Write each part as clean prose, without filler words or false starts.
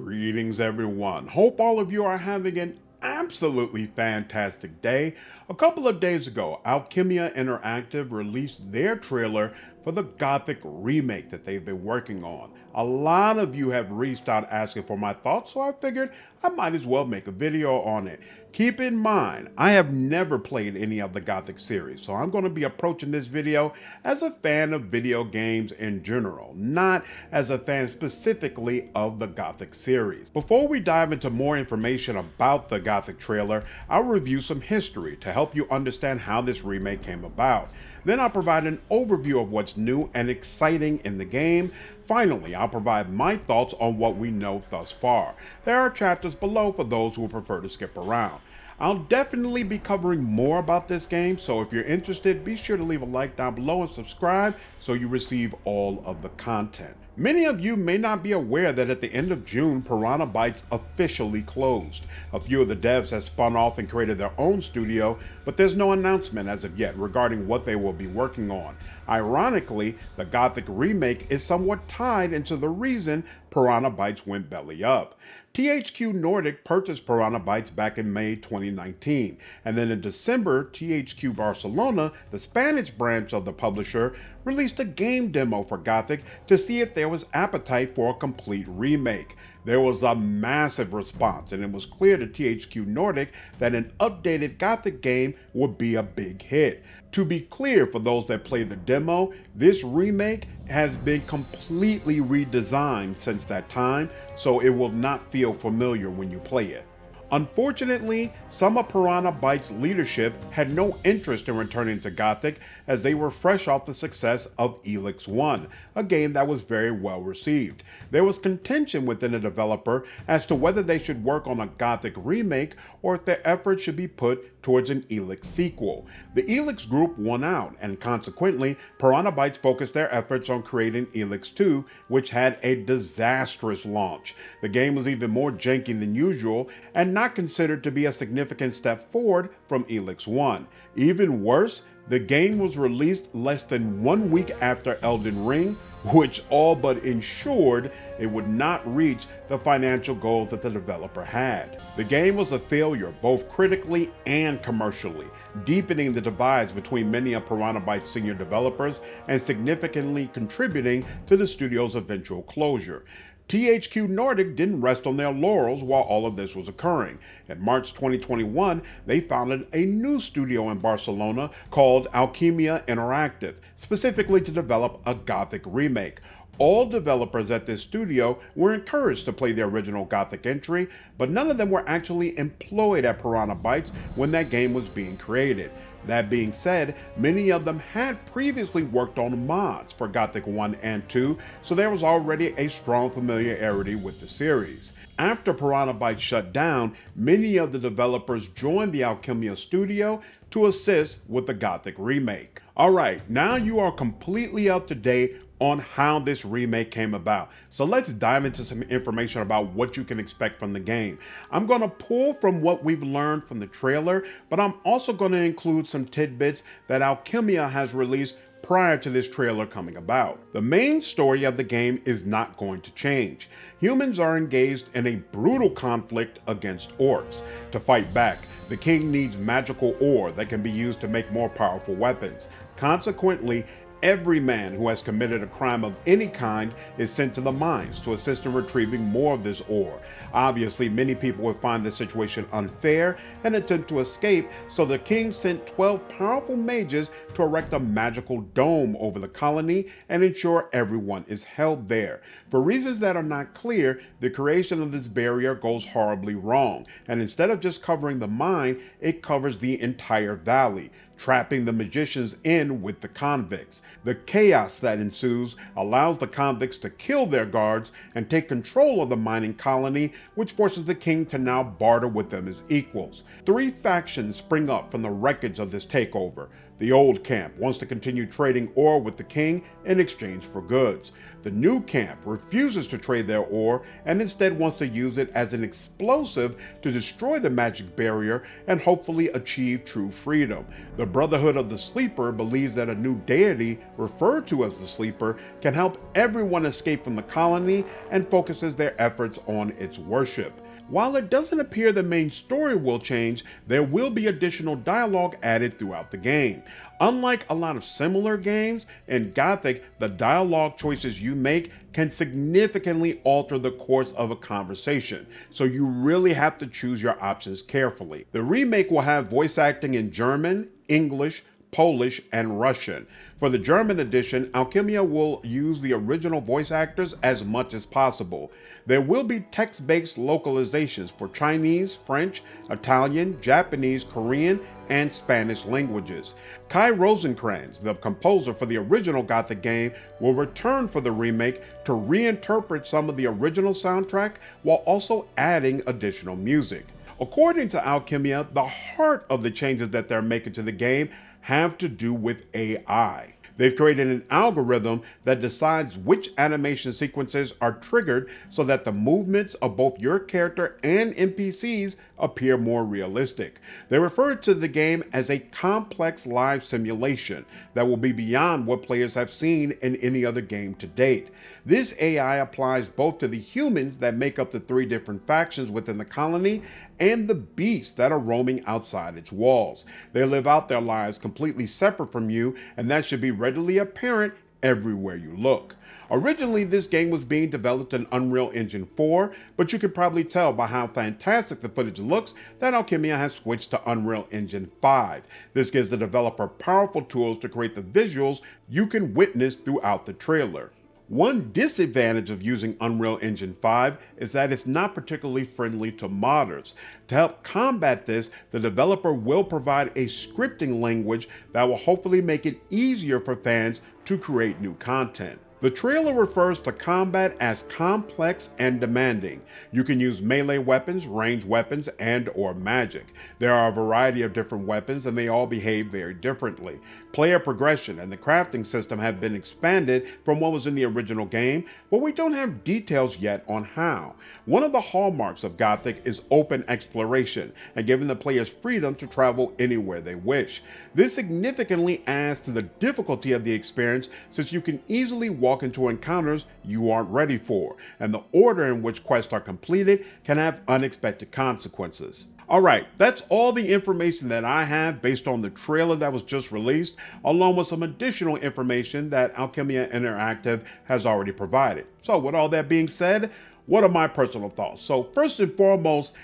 Greetings, everyone. Hope all of you are having an absolutely fantastic day. A couple of days ago, Alchemia Interactive released their trailer for the Gothic remake that they've been working on. A lot of you have reached out asking for my thoughts, so I figured I might as well make a video on it. Keep in mind, I have never played any of the Gothic series, so I'm going to be approaching this video as a fan of video games in general, not as a fan specifically of the Gothic series. Before we dive into more information about the Gothic trailer, I'll review some history to help you understand how this remake came about. Then I'll provide an overview of what's new and exciting in the game. Finally, I'll provide my thoughts on what we know thus far. There are chapters below for those who prefer to skip around. I'll definitely be covering more about this game, so if you're interested, be sure to leave a like down below and subscribe so you receive all of the content. Many of you may not be aware that at the end of June, Piranha Bytes officially closed. A few of the devs have spun off and created their own studio, but there's no announcement as of yet regarding what they will be working on. Ironically, the Gothic remake is somewhat tied into the reason Piranha Bytes went belly up. THQ Nordic purchased Piranha Bytes back in May 2019, and then in December, THQ Barcelona, the Spanish branch of the publisher, released a game demo for Gothic to see if there was appetite for a complete remake. There was a massive response, and it was clear to THQ Nordic that an updated Gothic game would be a big hit. To be clear for those that played the demo, this remake has been completely redesigned since that time, so it will not feel familiar when you play it. Unfortunately, some of Piranha Bytes' leadership had no interest in returning to Gothic as they were fresh off the success of Elex 1, a game that was very well received. There was contention within the developer as to whether they should work on a Gothic remake or if their efforts should be put towards an Elex sequel. The Elex group won out, and consequently, Piranha Bytes focused their efforts on creating Elex 2, which had a disastrous launch. The game was even more janky than usual, and not considered to be a significant step forward from Elex 1. Even worse, the game was released less than 1 week after Elden Ring, which all but ensured it would not reach the financial goals that the developer had. The game was a failure both critically and commercially, deepening the divides between many of Piranha Bytes' senior developers and significantly contributing to the studio's eventual closure. THQ Nordic didn't rest on their laurels while all of this was occurring. In March 2021, they founded a new studio in Barcelona called Alchemia Interactive, specifically to develop a Gothic remake. All developers at this studio were encouraged to play the original Gothic entry, but none of them were actually employed at Piranha Bytes when that game was being created. That being said, many of them had previously worked on mods for Gothic 1 and 2, so there was already a strong familiarity with the series. After Piranha Bytes shut down, many of the developers joined the Alchemia studio to assist with the Gothic remake. Alright, now you are completely up to date on how this remake came about. So let's dive into some information about what you can expect from the game. I'm going to pull from what we've learned from the trailer, but I'm also going to include some tidbits that Alchemia has released prior to this trailer coming about. The main story of the game is not going to change. Humans are engaged in a brutal conflict against orcs. To fight back, the king needs magical ore that can be used to make more powerful weapons. Consequently, every man who has committed a crime of any kind is sent to the mines to assist in retrieving more of this ore. Obviously, many people would find this situation unfair and attempt to escape, so the king sent 12 powerful mages to erect a magical dome over the colony and ensure everyone is held there. For reasons that are not clear, the creation of this barrier goes horribly wrong, and instead of just covering the mine, it covers the entire valley, trapping the magicians in with the convicts. The chaos that ensues allows the convicts to kill their guards and take control of the mining colony, which forces the king to now barter with them as equals. 3 factions spring up from the wreckage of this takeover. The old camp wants to continue trading ore with the king in exchange for goods. The new camp refuses to trade their ore and instead wants to use it as an explosive to destroy the magic barrier and hopefully achieve true freedom. The Brotherhood of the Sleeper believes that a new deity, referred to as the Sleeper, can help everyone escape from the colony and focuses their efforts on its worship. While it doesn't appear the main story will change, there will be additional dialogue added throughout the game. Unlike a lot of similar games, in Gothic, the dialogue choices you make can significantly alter the course of a conversation, so you really have to choose your options carefully. The remake will have voice acting in German, English, Polish, and Russian. For the German edition, Alchemia will use the original voice actors as much as possible. There will be text-based localizations for Chinese, French, Italian, Japanese, Korean, and Spanish languages. Kai Rosenkrantz, the composer for the original Gothic game, will return for the remake to reinterpret some of the original soundtrack while also adding additional music. According to Alchemia, the heart of the changes that they're making to the game have to do with AI. They've created an algorithm that decides which animation sequences are triggered so that the movements of both your character and NPCs appear more realistic. They refer to the game as a complex live simulation that will be beyond what players have seen in any other game to date. This AI applies both to the humans that make up the 3 different factions within the colony and the beasts that are roaming outside its walls. They live out their lives completely separate from you, and that should be readily apparent everywhere you look. Originally, this game was being developed in Unreal Engine 4, but you can probably tell by how fantastic the footage looks that Alchemia has switched to Unreal Engine 5. This gives the developer powerful tools to create the visuals you can witness throughout the trailer. One disadvantage of using Unreal Engine 5 is that it's not particularly friendly to modders. To help combat this, the developer will provide a scripting language that will hopefully make it easier for fans to create new content. The trailer refers to combat as complex and demanding. You can use melee weapons, ranged weapons, and/or magic. There are a variety of different weapons and they all behave very differently. Player progression and the crafting system have been expanded from what was in the original game, but we don't have details yet on how. One of the hallmarks of Gothic is open exploration and giving the players freedom to travel anywhere they wish. This significantly adds to the difficulty of the experience since you can easily walk into encounters you aren't ready for, and the order in which quests are completed can have unexpected consequences. Alright, that's all the information that I have based on the trailer that was just released, along with some additional information that Alchemia Interactive has already provided. So with all that being said, what are my personal thoughts? So first and foremost,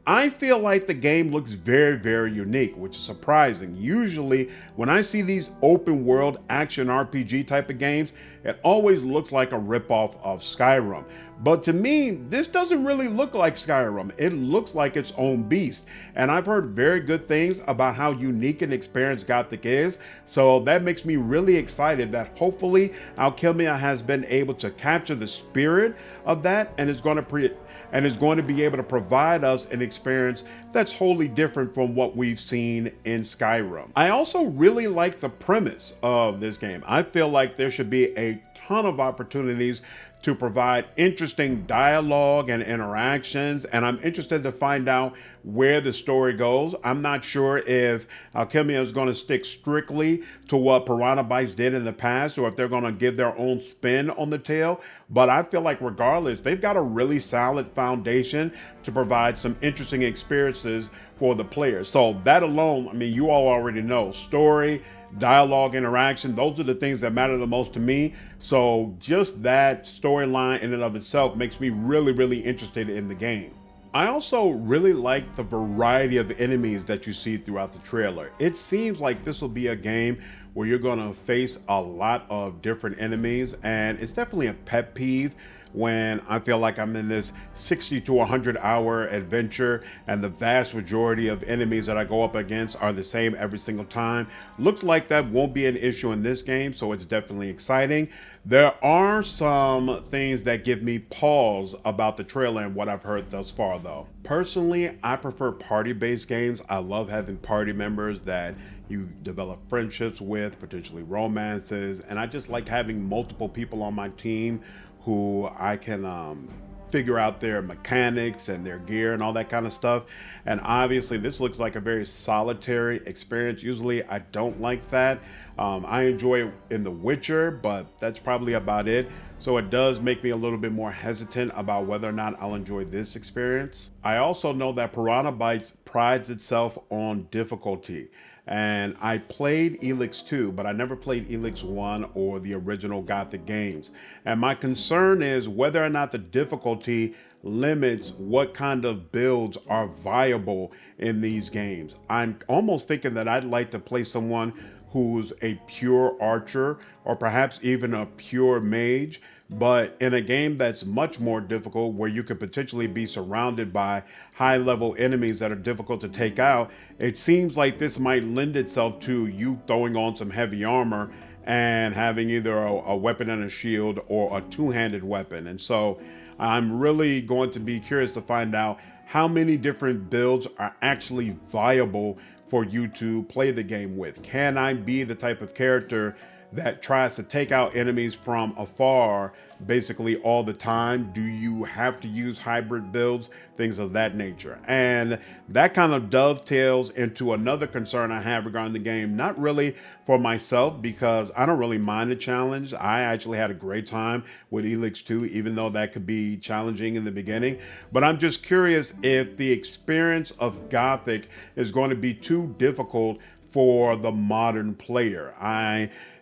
I feel like the game looks very unique, which is surprising. Usually, when I see these open world action RPG type of games, it always looks like a ripoff of Skyrim. But to me, this doesn't really look like Skyrim. It looks like its own beast. And I've heard very good things about how unique and experienced Gothic is. So that makes me really excited that hopefully Alchemia has been able to capture the spirit of that and is going to be able to provide us an experience that's wholly different from what we've seen in Skyrim. I also really like the premise of this game. I feel like there should be a ton of opportunities to provide interesting dialogue and interactions, and I'm interested to find out where the story goes. I'm not sure if Alchemia is going to stick strictly to what Piranha Bytes did in the past, or if they're going to give their own spin on the tale, but I feel like regardless, they've got a really solid foundation to provide some interesting experiences for the players. So that alone, I mean, you all already know, story, dialogue, interaction, those are the things that matter the most to me. So just that storyline in and of itself makes me really interested in the game. I also really like the variety of enemies that you see throughout the trailer. It seems like this will be a game where you're going to face a lot of different enemies, and it's definitely a pet peeve when I feel like I'm in this 60 to 100 hour adventure and the vast majority of enemies that I go up against are the same every single time. Looks like that won't be an issue in this game, so it's definitely exciting. There are some things that give me pause about the trailer and what I've heard thus far, though. Personally, I prefer party based games. I love having party members that you develop friendships with, potentially romances, and I just like having multiple people on my team who I can figure out their mechanics and their gear and all that kind of stuff. And obviously, this looks like a very solitary experience. Usually, I don't like that. I enjoy it in The Witcher, but that's probably about it. So it does make me a little bit more hesitant about whether or not I'll enjoy this experience. I also know that Piranha Bytes prides itself on difficulty. And I played Elix 2, but I never played Elix 1 or the original Gothic games. And my concern is whether or not the difficulty limits what kind of builds are viable in these games. I'm almost thinking that I'd like to play someone who's a pure archer or perhaps even a pure mage, but in a game that's much more difficult where you could potentially be surrounded by high level enemies that are difficult to take out, it seems like this might lend itself to you throwing on some heavy armor and having either a weapon and a shield or a two-handed weapon. And so I'm really going to be curious to find out how many different builds are actually viable for you to play the game with. Can I be the type of character that tries to take out enemies from afar basically all the time? Do you have to use hybrid builds? Things of that nature. And that kind of dovetails into another concern I have regarding the game. Not really for myself, because I don't really mind the challenge. I actually had a great time with Elix 2, even though that could be challenging in the beginning. But I'm just curious if the experience of Gothic is going to be too difficult for the modern player.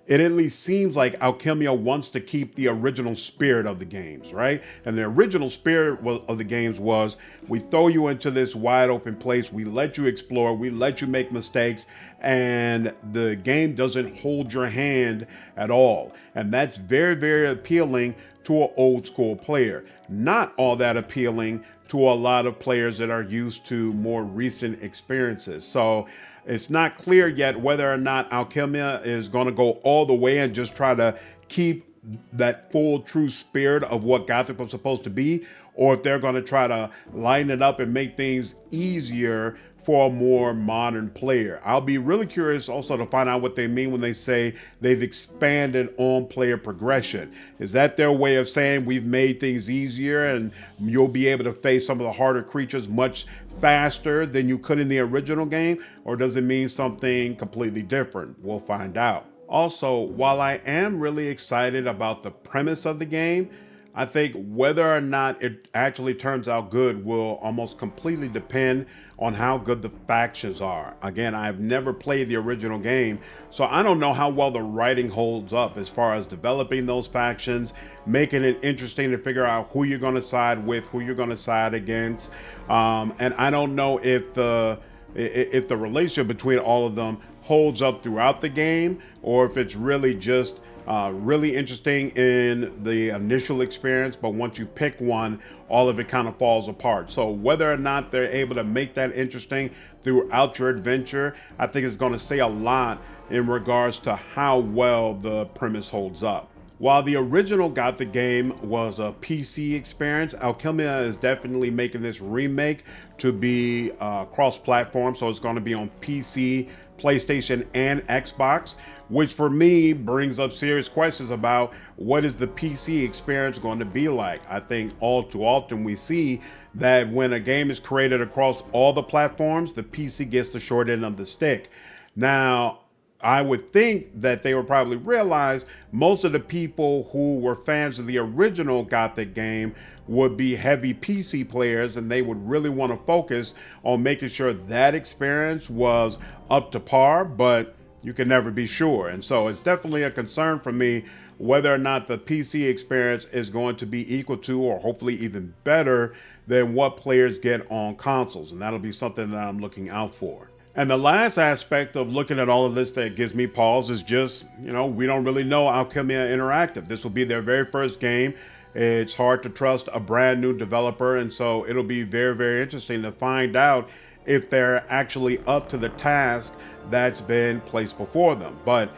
It at least seems like Alchemia wants to keep the original spirit of the games, right? And the original spirit of the games was, we throw you into this wide open place, we let you explore, we let you make mistakes, and the game doesn't hold your hand at all. And that's very, very appealing to an old school player. Not all that appealing to a lot of players that are used to more recent experiences. So it's not clear yet whether or not Alchemia is going to go all the way and just try to keep that full true spirit of what Gothic was supposed to be, or if they're going to try to line it up and make things easier for a more modern player. I'll be really curious also to find out what they mean when they say they've expanded on player progression. Is that their way of saying we've made things easier and you'll be able to face some of the harder creatures much faster than you could in the original game? Or does it mean something completely different? We'll find out. Also, while I am really excited about the premise of the game, I think whether or not it actually turns out good will almost completely depend on how good the factions are. Again, I've never played the original game, so I don't know how well the writing holds up as far as developing those factions, making it interesting to figure out who you're going to side with, who you're going to side against. And I don't know if the relationship between all of them holds up throughout the game, or if it's really just really interesting in the initial experience, but once you pick one, all of it kind of falls apart. So whether or not they're able to make that interesting throughout your adventure, I think it's going to say a lot in regards to how well the premise holds up. While the original Gothic game was a PC experience, Alchemia is definitely making this remake to be cross-platform. So it's going to be on PC, PlayStation, and Xbox, which for me brings up serious questions about what is the PC experience going to be like. I think all too often we see that when a game is created across all the platforms, the PC gets the short end of the stick. Now, I would think that they would probably realize most of the people who were fans of the original Gothic game would be heavy PC players, and they would really want to focus on making sure that experience was up to par, but you can never be sure. And so it's definitely a concern for me whether or not the PC experience is going to be equal to, or hopefully even better than, what players get on consoles. And that'll be something that I'm looking out for. And the last aspect of looking at all of this that gives me pause is just, we don't really know Alchemia Interactive. This will be their very first game. It's hard to trust a brand new developer, and so it'll be very, very interesting to find out if they're actually up to the task that's been placed before them. But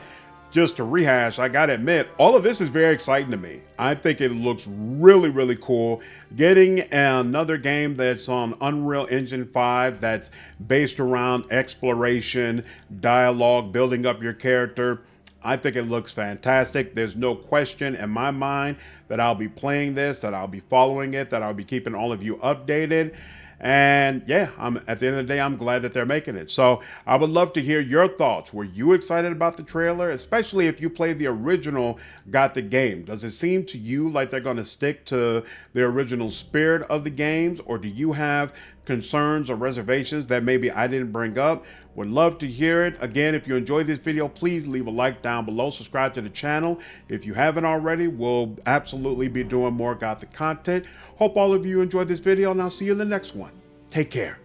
just to rehash, I gotta admit, all of this is very exciting to me. I think it looks really, really cool. Getting another game that's on Unreal Engine 5 that's based around exploration, dialogue, building up your character. I think it looks fantastic. There's no question in my mind that I'll be playing this, that I'll be following it, that I'll be keeping all of you updated. And yeah, at the end of the day, I'm glad that they're making it. So I would love to hear your thoughts. Were you excited about the trailer, especially if you played the original Gothic game? Does it seem to you like they're going to stick to the original spirit of the games, or do you have concerns or reservations that maybe I didn't bring up? Would love to hear it. Again, if you enjoyed this video, please leave a like down below. Subscribe to the channel. If you haven't already, we'll absolutely be doing more Gothic content. Hope all of you enjoyed this video, and I'll see you in the next one. Take care.